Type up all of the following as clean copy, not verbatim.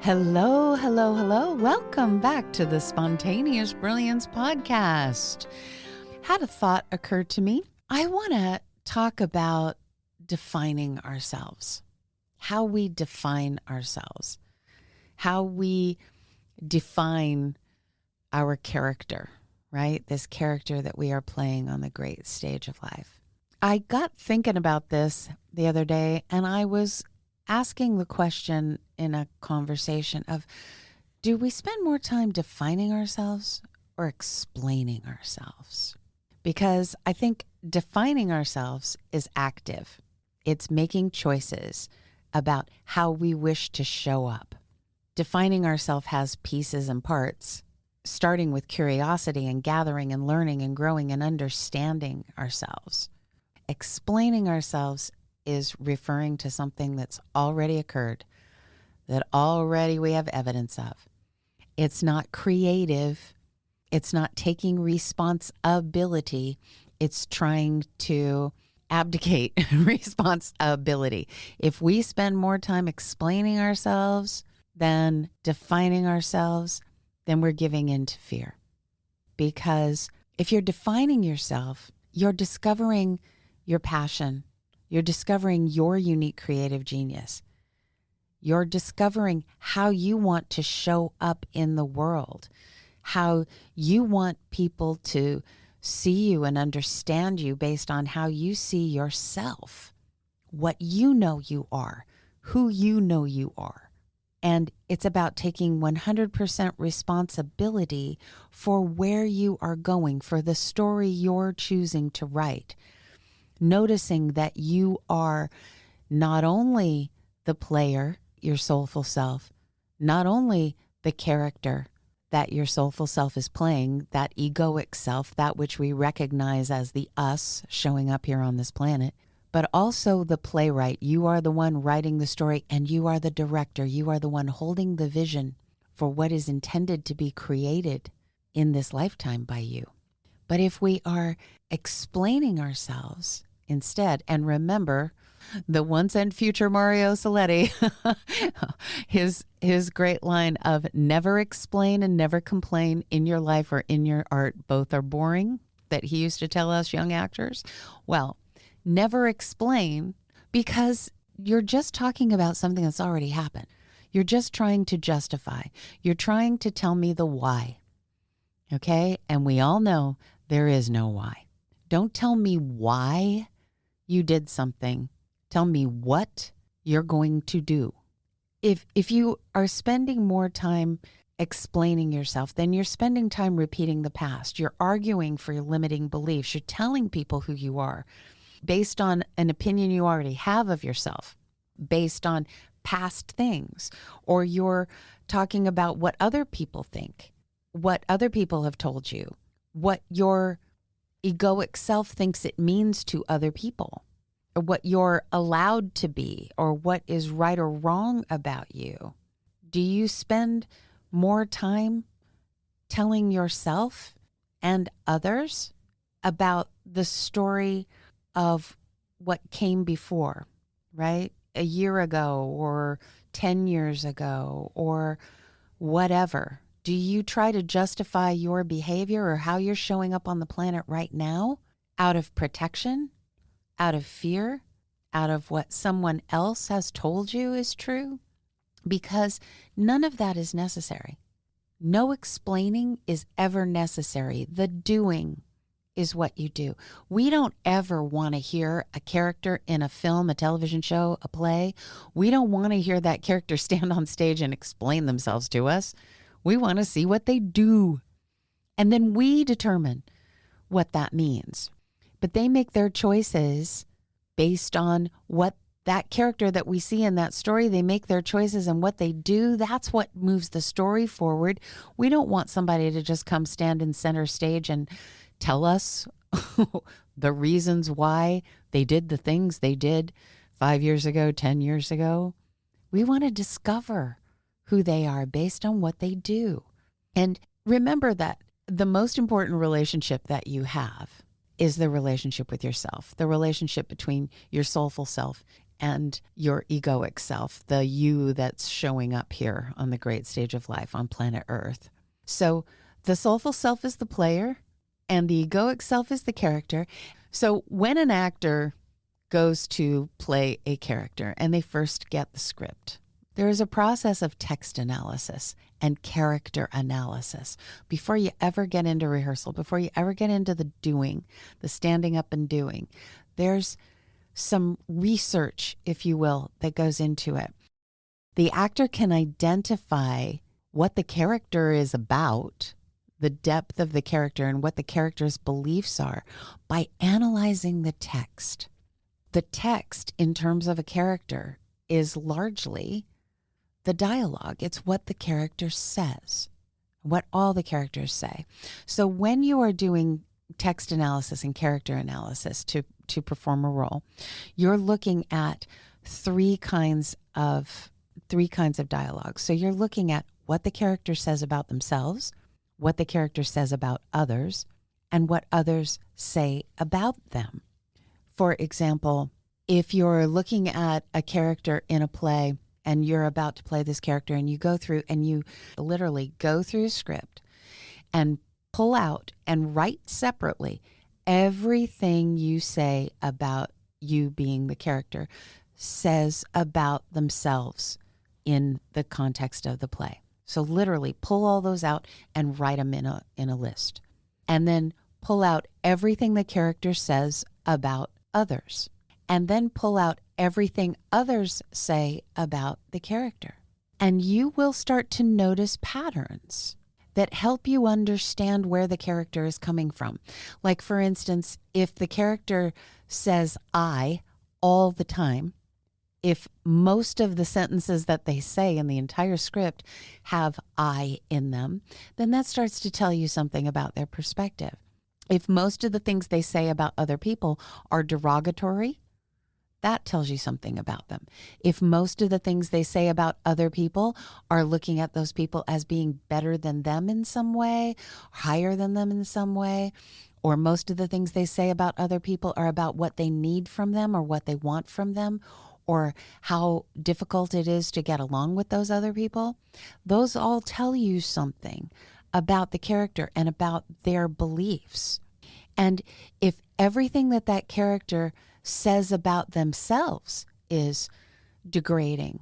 Hello, hello, hello. Welcome back to the Spontaneous Brilliance Podcast. Had a thought occur to me. I want to talk about defining ourselves, how we define ourselves, how we define our character, right? This character that we are playing on the great stage of life. I got thinking about this the other day, and I was asking the question in a conversation of, do we spend more time defining ourselves or explaining ourselves? Because I think defining ourselves is active. It's making choices about how we wish to show up. Defining ourselves has pieces and parts, starting with curiosity and gathering and learning and growing and understanding ourselves. Explaining ourselves is referring to something that's already occurred, that already we have evidence of. It's not creative. It's not taking responsibility. It's trying to abdicate responsibility. If we spend more time explaining ourselves than defining ourselves, then we're giving in to fear. Because if you're defining yourself, you're discovering your passion. You're discovering your unique creative genius. You're discovering how you want to show up in the world, how you want people to see you and understand you based on how you see yourself, what you know you are, who you know you are. And it's about taking 100% responsibility for where you are going, for the story you're choosing to write. Noticing that you are not only the player, your soulful self, not only the character that your soulful self is playing, that egoic self, that which we recognize as the us showing up here on this planet, but also the playwright. You are the one writing the story, and you are the director. You are the one holding the vision for what is intended to be created in this lifetime by you. But if we are explaining ourselves instead, and remember the once and future Mario Saletti, his great line of never explain and never complain in your life or in your art, both are boring, that he used to tell us young actors. Well, never explain, because you're just talking about something that's already happened. You're just trying to justify. You're trying to tell me the why. Okay? And we all know there is no why. Don't tell me why you did something. Tell me what you're going to do. If you are spending more time explaining yourself, then you're spending time repeating the past. You're arguing for your limiting beliefs. You're telling people who you are based on an opinion you already have of yourself, based on past things, or you're talking about what other people think, what other people have told you, what your egoic self thinks it means to other people, or what you're allowed to be, or what is right or wrong about you. Do you spend more time telling yourself and others about the story of what came before, right? A year ago or 10 years ago or whatever? Do you try to justify your behavior or how you're showing up on the planet right now out of protection, out of fear, out of what someone else has told you is true? Because none of that is necessary. No explaining is ever necessary. The doing is what you do. We don't ever want to hear a character in a film, a television show, a play. We don't want to hear that character stand on stage and explain themselves to us. We want to see what they do. And then we determine what that means. But they make their choices based on what that character that we see in that story, they make their choices, and what they do, that's what moves the story forward. We don't want somebody to just come stand in center stage and tell us the reasons why they did the things they did 5 years ago, 10 years ago. We want to discover who they are based on what they do. And remember that the most important relationship that you have is the relationship with yourself, the relationship between your soulful self and your egoic self, the you that's showing up here on the great stage of life on planet Earth. So the soulful self is the player and the egoic self is the character. So when an actor goes to play a character and they first get the script, there is a process of text analysis and character analysis before you ever get into rehearsal, before you ever get into the doing, the standing up and doing. There's some research, if you will, that goes into it. The actor can identify what the character is about, the depth of the character and what the character's beliefs are by analyzing the text. The text in terms of a character is largely the dialogue. It's what the character says, what all the characters say. So when you are doing text analysis and character analysis to perform a role, you're looking at three kinds of dialogue. So you're looking at what the character says about themselves, what the character says about others, and what others say about them. For example, if you're looking at a character in a play and you're about to play this character and you go through and you literally go through a script and pull out and write separately everything you say about you being the character says about themselves in the context of the play. So literally pull all those out and write them in a list. And then pull out everything the character says about others. And then pull out everything others say about the character. And you will start to notice patterns that help you understand where the character is coming from. Like, for instance, if the character says I all the time, if most of the sentences that they say in the entire script have I in them, then that starts to tell you something about their perspective. If most of the things they say about other people are derogatory, that tells you something about them. If most of the things they say about other people are looking at those people as being better than them in some way, higher than them in some way, or most of the things they say about other people are about what they need from them or what they want from them, or how difficult it is to get along with those other people, those all tell you something about the character and about their beliefs. And if everything that character says about themselves is degrading,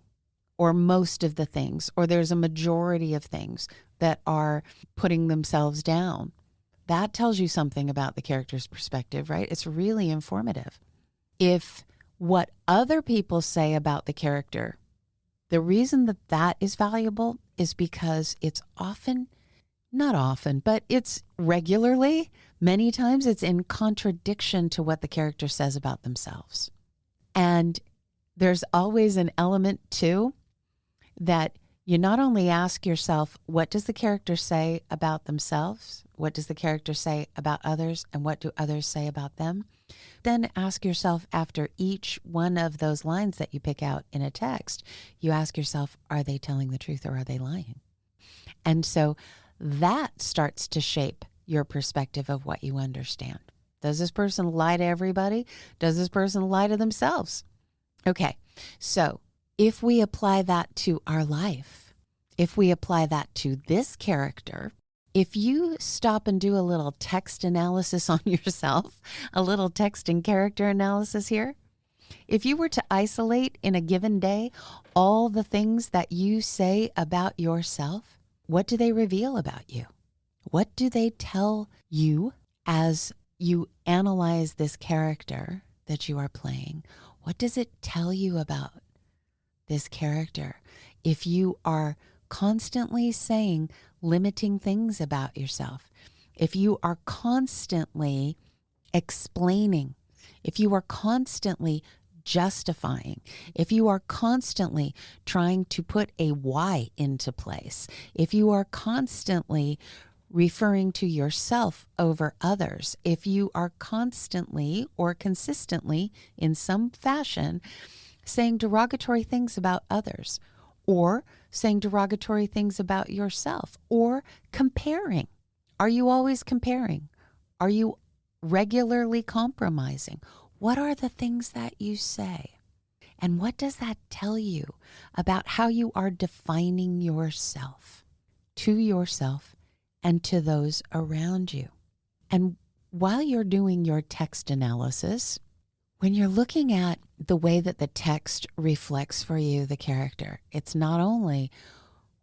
or most of the things, or there's a majority of things that are putting themselves down, that tells you something about the character's perspective, right? It's really informative. If what other people say about the character, the reason that is valuable is because it's not often, but it's regularly, many times it's in contradiction to what the character says about themselves. And there's always an element too that you not only ask yourself, what does the character say about themselves? What does the character say about others? And what do others say about them? Then ask yourself, after each one of those lines that you pick out in a text, you ask yourself, are they telling the truth or are they lying? And so that starts to shape your perspective of what you understand. Does this person lie to everybody? Does this person lie to themselves? Okay, so if we apply that to our life, if we apply that to this character, if you stop and do a little text analysis on yourself, a little text and character analysis here, if you were to isolate in a given day all the things that you say about yourself, what do they reveal about you? What do they tell you as you analyze this character that you are playing? What does it tell you about this character if you are constantly saying limiting things about yourself? If you are constantly explaining, if you are constantly justifying, if you are constantly trying to put a why into place, if you are constantly referring to yourself over others, if you are constantly or consistently in some fashion saying derogatory things about others, or saying derogatory things about yourself, or comparing. Are you always comparing? Are you regularly compromising? What are the things that you say? And what does that tell you about how you are defining yourself to yourself and to those around you? And while you're doing your text analysis, when you're looking at the way that the text reflects for you the character, it's not only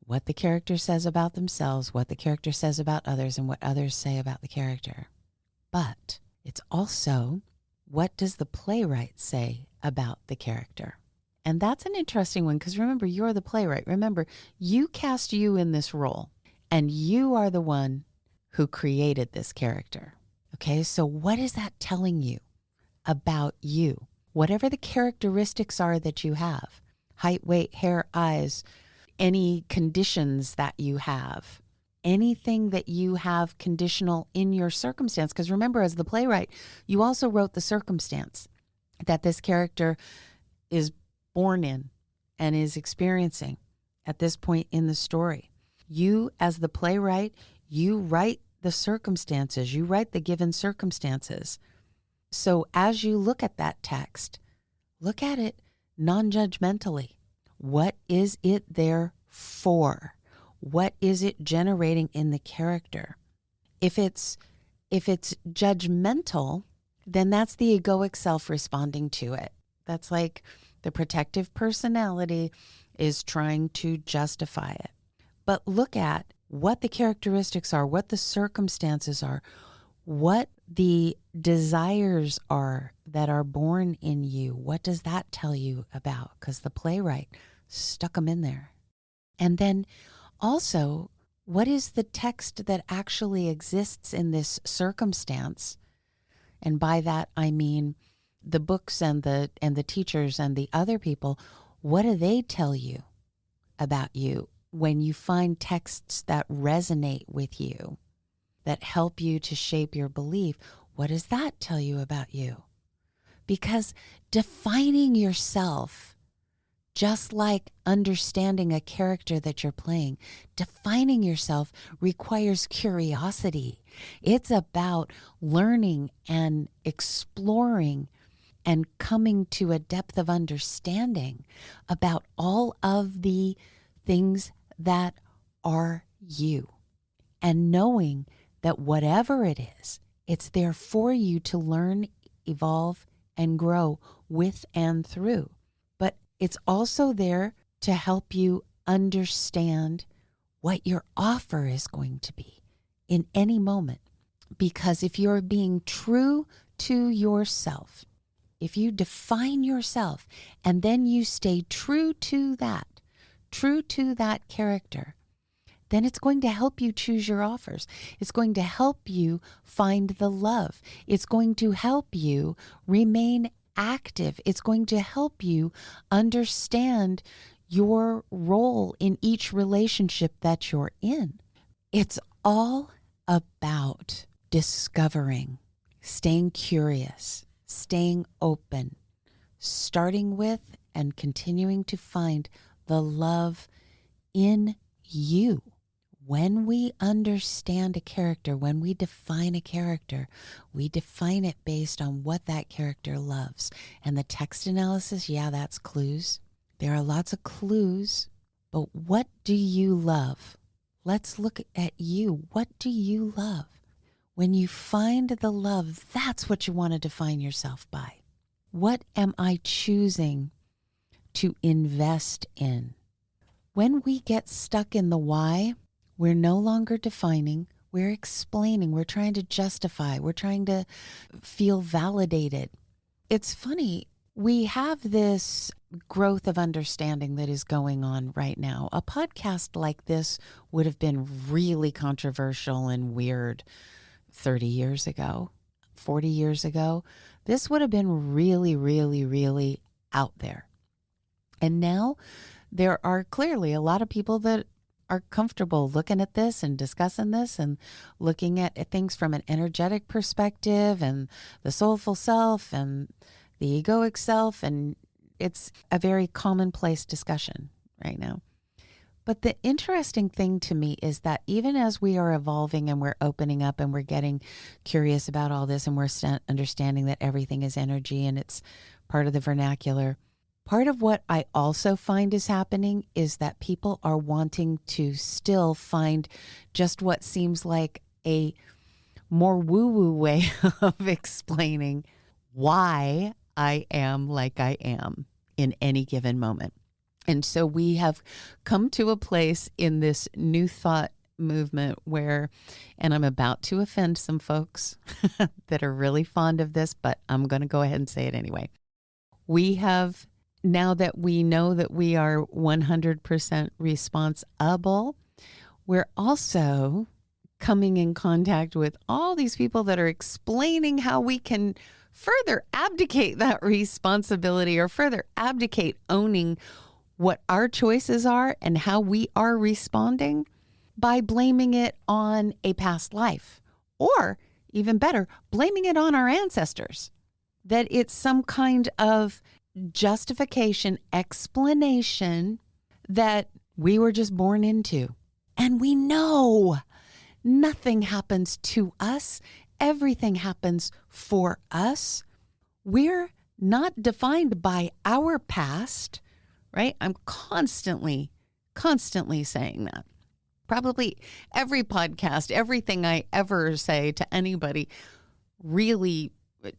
what the character says about themselves, what the character says about others, and what others say about the character, but it's also what does the playwright say about the character. And that's an interesting one because remember, you're the playwright. Remember, you cast you in this role and you are the one who created this character. Okay, so what is that telling you about you? Whatever the characteristics are that you have, height, weight, hair, eyes, any conditions that you have, anything that you have conditional in your circumstance. Because remember, as the playwright, you also wrote the circumstance that this character is born in and is experiencing at this point in the story. You, as the playwright, you write the circumstances, you write the given circumstances. So as you look at that text, look at it non-judgmentally. What is it there for? What is it generating in the character? If it's judgmental, then that's the egoic self responding to it. That's like the protective personality is trying to justify it. But look at what the characteristics are, what the circumstances are, what the desires are that are born in you. What does that tell you about? Because the playwright stuck them in there. And then also, what is the text that actually exists in this circumstance? And by that, I mean the books and the teachers and the other people. What do they tell you about you when you find texts that resonate with you, that help you to shape your belief? What does that tell you about you? Because defining yourself, just like understanding a character that you're playing, defining yourself requires curiosity. It's about learning and exploring and coming to a depth of understanding about all of the things that are you, and knowing that whatever it is, it's there for you to learn, evolve, and grow with and through. But it's also there to help you understand what your offer is going to be in any moment. Because if you're being true to yourself, if you define yourself and then you stay true to that character, then it's going to help you choose your offers. It's going to help you find the love. It's going to help you remain active. It's going to help you understand your role in each relationship that you're in. It's all about discovering, staying curious, staying open, starting with and continuing to find the love in you. When we understand a character, when we define a character, we define it based on what that character loves. And the text analysis, yeah, that's clues. There are lots of clues, but what do you love? Let's look at you. What do you love? When you find the love, that's what you want to define yourself by. What am I choosing to invest in? When we get stuck in the why, we're no longer defining, we're explaining, we're trying to justify, we're trying to feel validated. It's funny, we have this growth of understanding that is going on right now. A podcast like this would have been really controversial and weird 30 years ago, 40 years ago. This would have been really, really, really out there. And now there are clearly a lot of people that are comfortable looking at this and discussing this and looking at things from an energetic perspective and the soulful self and the egoic self. And it's a very commonplace discussion right now. But the interesting thing to me is that even as we are evolving and we're opening up and we're getting curious about all this and we're understanding that everything is energy and it's part of the vernacular, Part of what I also find is happening is that people are wanting to still find just what seems like a more woo-woo way of explaining why I am like I am in any given moment. And so we have come to a place in this new thought movement where, and I'm about to offend some folks that are really fond of this, but I'm going to go ahead and say it anyway. We have, now that we know that we are 100% responsible, we're also coming in contact with all these people that are explaining how we can further abdicate that responsibility or further abdicate owning what our choices are and how we are responding by blaming it on a past life, or even better, blaming it on our ancestors. That it's some kind of justification, explanation that we were just born into. And we know nothing happens to us. Everything happens for us. We're not defined by our past, right? I'm constantly saying that. Probably every podcast, everything I ever say to anybody really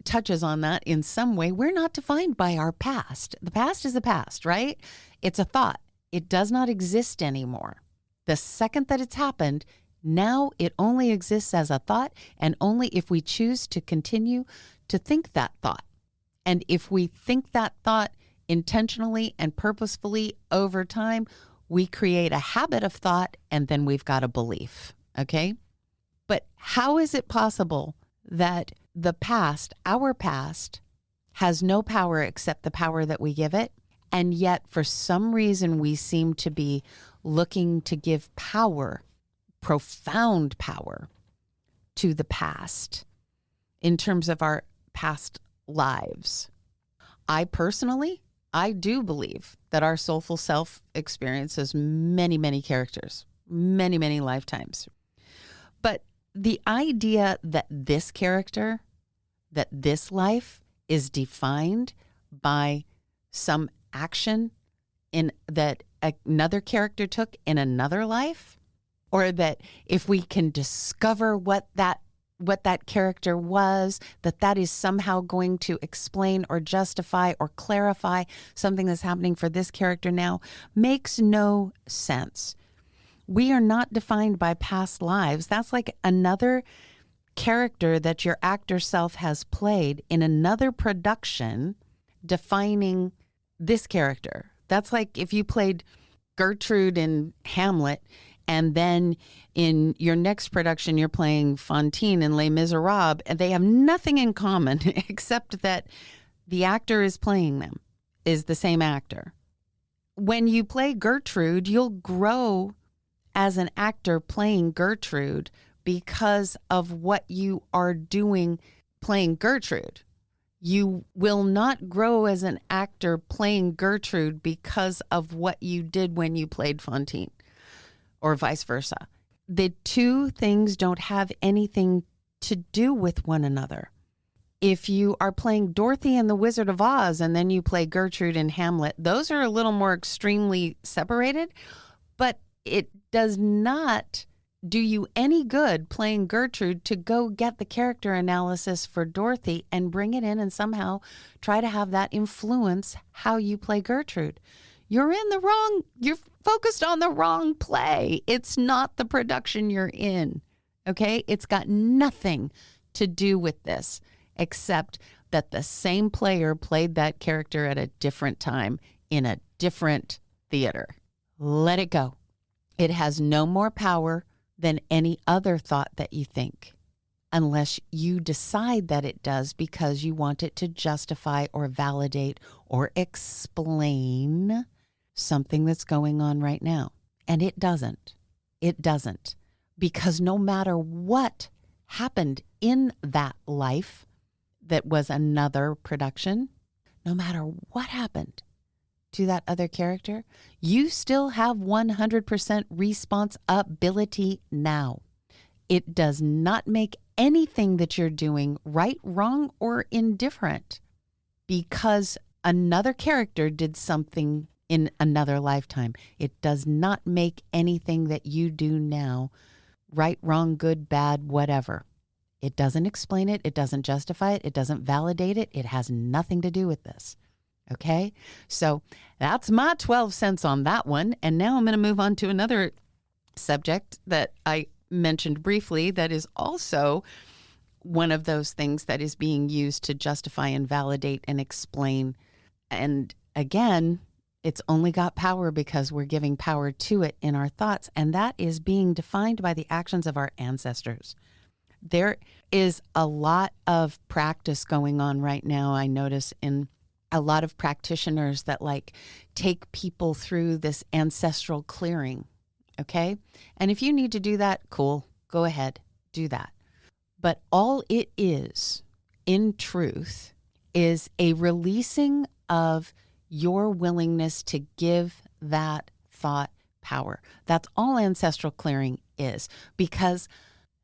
touches on that in some way. We're not defined by our past. The past is the past, right? It's a thought. It does not exist anymore. The second that it's happened, now it only exists as a thought, and only if we choose to continue to think that thought. And if we think that thought intentionally and purposefully over time, we create a habit of thought, and then we've got a belief, okay? But how is it possible that the past, our past, has no power except the power that we give it, and yet for some reason we seem to be looking to give power, profound power, to the past in terms of our past lives? I do believe that our soulful self experiences many, many characters, many, many lifetimes. But the idea that this character, that this life is defined by some action in that another character took in another life, or that if we can discover what that character was, that is somehow going to explain or justify or clarify something that's happening for this character now, makes no sense. We are not defined by past lives. That's like another character that your actor self has played in another production defining this character. That's like if you played Gertrude in Hamlet, and then in your next production, you're playing Fantine in Les Miserables, and they have nothing in common except that the actor is playing them, is the same actor. When you play Gertrude, you'll grow as an actor playing Gertrude because of what you are doing playing Gertrude. You will not grow as an actor playing Gertrude because of what you did when you played Fantine, or vice versa. The two things don't have anything to do with one another. If you are playing Dorothy in The Wizard of Oz and then you play Gertrude in Hamlet, those are a little more extremely separated, but it does not do you any good playing Gertrude to go get the character analysis for Dorothy and bring it in and somehow try to have that influence how you play Gertrude. You're focused on the wrong play. It's not the production you're in, okay? It's got nothing to do with this except that the same player played that character at a different time in a different theater. Let it go. It has no more power than any other thought that you think, unless you decide that it does because you want it to justify or validate or explain something that's going on right now. And it doesn't. It doesn't. Because no matter what happened in that life that was another production, no matter what happened to that other character, you still have 100% responsibility now. It does not make anything that you're doing right, wrong, or indifferent because another character did something in another lifetime. It does not make anything that you do now right, wrong, good, bad, whatever. It doesn't explain it. It doesn't justify it. It doesn't validate it. It has nothing to do with this. Okay? So that's my 12 cents on that one. And now I'm going to move on to another subject that I mentioned briefly that is also one of those things that is being used to justify and validate and explain. And again, it's only got power because we're giving power to it in our thoughts, and that is being defined by the actions of our ancestors. There is a lot of practice going on right now, I notice, in a lot of practitioners that take people through this ancestral clearing, okay? And if you need to do that, cool, go ahead, do that. But all it is, in truth, is a releasing of your willingness to give that thought power. That's all ancestral clearing is, because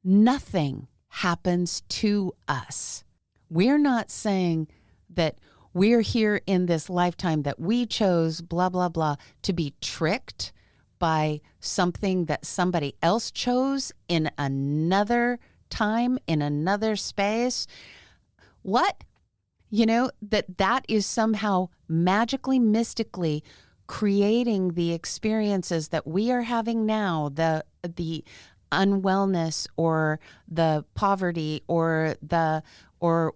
nothing happens to us. We're not saying that we're here in this lifetime that we chose, blah, blah, blah, to be tricked by something that somebody else chose in another time, in another space. What? That is somehow magically, mystically creating the experiences that we are having now, the unwellness or the poverty or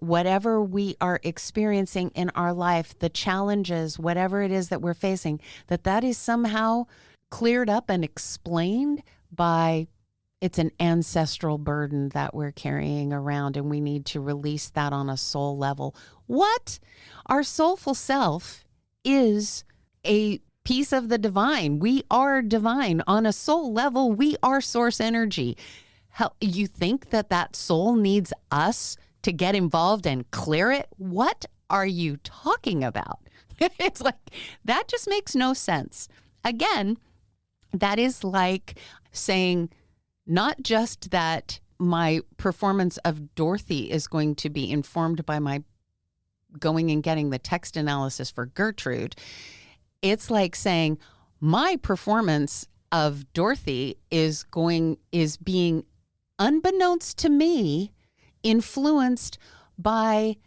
whatever we are experiencing in our life, the challenges, whatever it is that we're facing, that is somehow cleared up and explained by it's an ancestral burden that we're carrying around, and we need to release that on a soul level. What? Our soulful self is a piece of the divine. We are divine. On a soul level, we are source energy. You think that soul needs us to get involved and clear it? What are you talking about? It's that just makes no sense. Again, that is like saying, not just that my performance of Dorothy is going to be informed by my going and getting the text analysis for Gertrude. It's like saying my performance of Dorothy is being, unbeknownst to me, influenced by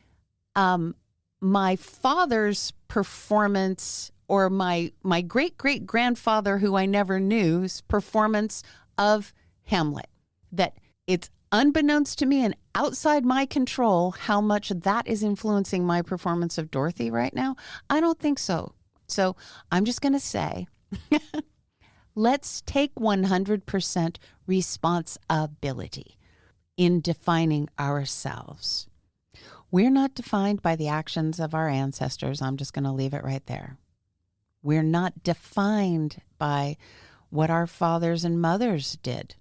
my father's performance, or my great-great-grandfather, who I never knew's performance of Hamlet. That it's unbeknownst to me and outside my control how much that is influencing my performance of Dorothy right now. I don't think so. So I'm just going to say, let's take 100% responsibility in defining ourselves. We're not defined by the actions of our ancestors. I'm just going to leave it right there. We're not defined by what our fathers and mothers did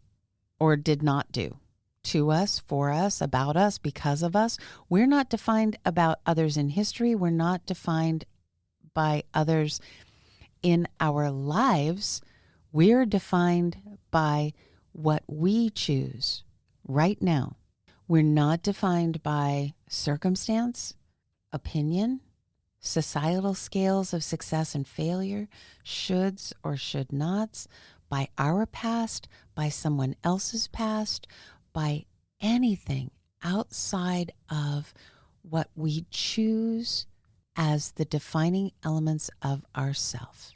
or did not do to us, for us, about us, because of us. We're not defined about others in history. We're not defined by others in our lives. We're defined by what we choose right now. We're not defined by circumstance, opinion, societal scales of success and failure, shoulds or should nots, by our past, by someone else's past, by anything outside of what we choose as the defining elements of ourself.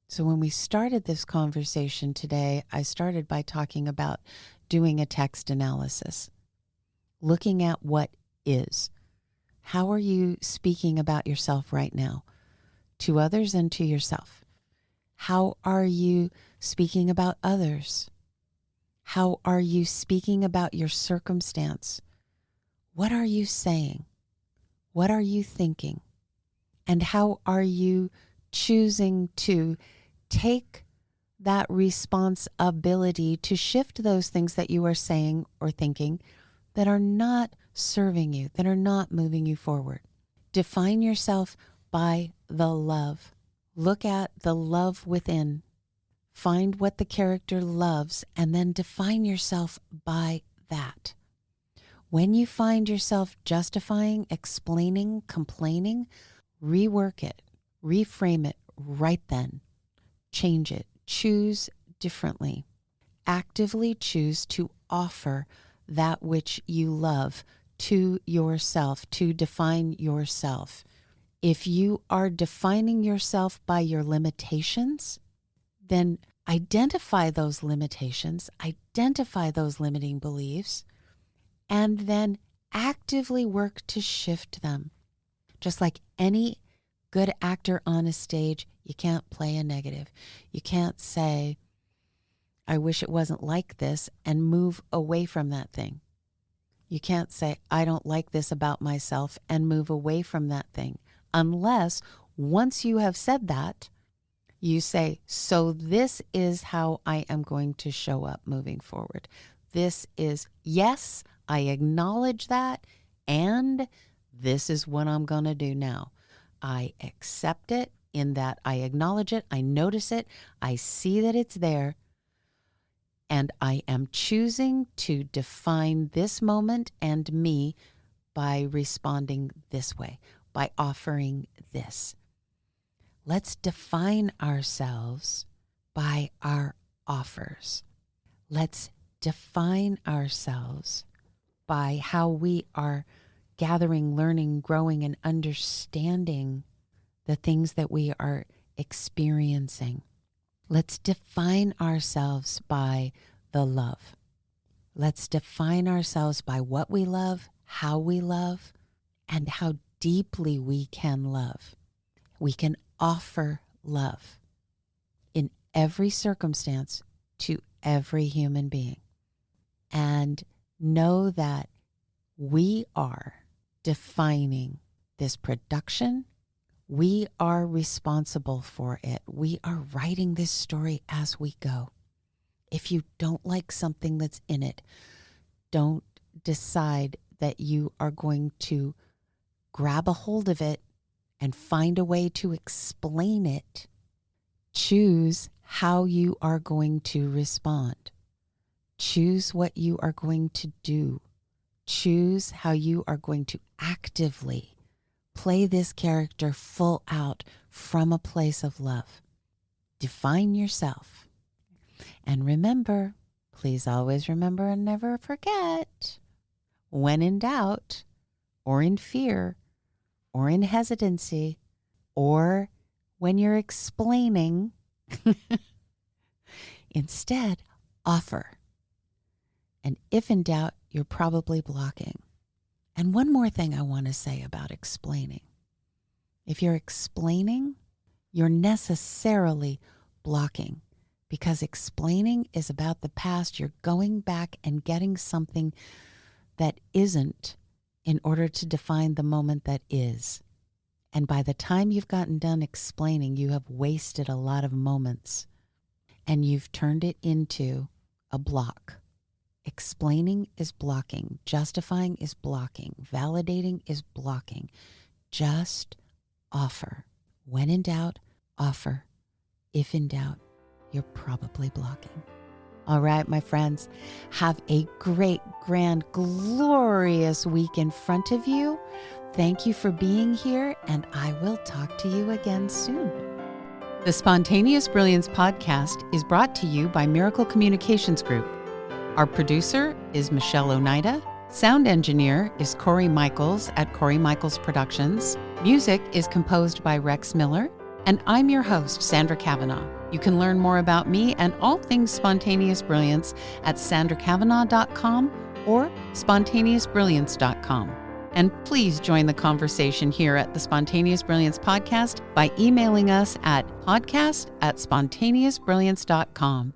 So when we started this conversation today, I started by talking about doing a text analysis, looking at what is. How are you speaking about yourself right now, to others and to yourself? How are you speaking about others? How are you speaking about your circumstance? What are you saying? What are you thinking? And how are you choosing to take that responsibility to shift those things that you are saying or thinking that are not serving you, that are not moving you forward? Define yourself by the love. Look at the love within. Find what the character loves and then define yourself by that. When you find yourself justifying, explaining, complaining, rework it, reframe it right then. Change it. Choose differently. Actively choose to offer that which you love to yourself, to define yourself. If you are defining yourself by your limitations, then identify those limitations, identify those limiting beliefs, and then actively work to shift them. Just like any good actor on a stage, you can't play a negative. You can't say, I wish it wasn't like this, and move away from that thing. You can't say, I don't like this about myself, and move away from that thing. Unless, once you have said that, you say, so this is how I am going to show up moving forward. This is, yes, I acknowledge that, and this is what I'm going to do now. I accept it in that I acknowledge it, I notice it, I see that it's there, and I am choosing to define this moment and me by responding this way, by offering this. Let's define ourselves by our offers. Let's define ourselves by how we are gathering, learning, growing, and understanding the things that we are experiencing. Let's define ourselves by the love. Let's define ourselves by what we love, and how deeply we can love. We can offer love in every circumstance to every human being. And know that we are defining this production. We are responsible for it. We are writing this story as we go. If you don't like something that's in it, don't decide that you are going to grab a hold of it and find a way to explain it. Choose how you are going to respond. Choose what you are going to do. Choose how you are going to actively play this character full out from a place of love. Define yourself. And remember, please always remember and never forget, when in doubt, or in fear, or in hesitancy, or when you're explaining, instead, offer. And if in doubt, you're probably blocking. And one more thing I want to say about explaining. If you're explaining, you're necessarily blocking, because explaining is about the past. You're going back and getting something that isn't in order to define the moment that is. And by the time you've gotten done explaining, you have wasted a lot of moments and you've turned it into a block. Explaining is blocking. Justifying is blocking. Validating is blocking. Just offer. When in doubt, offer. If in doubt, you're probably blocking. All right, my friends, have a great, grand, glorious week in front of you. Thank you for being here, and I will talk to you again soon. The Spontaneous Brilliance podcast is brought to you by Miracle Communications Group. Our producer is Michelle Oneida. Sound engineer is Corey Michaels at Corey Michaels Productions. Music is composed by Rex Miller. And I'm your host, Sandra Kavanaugh. You can learn more about me and all things Spontaneous Brilliance at sandrakavanaugh.com or spontaneousbrilliance.com. And please join the conversation here at the Spontaneous Brilliance podcast by emailing us at podcast@spontaneousbrilliance.com.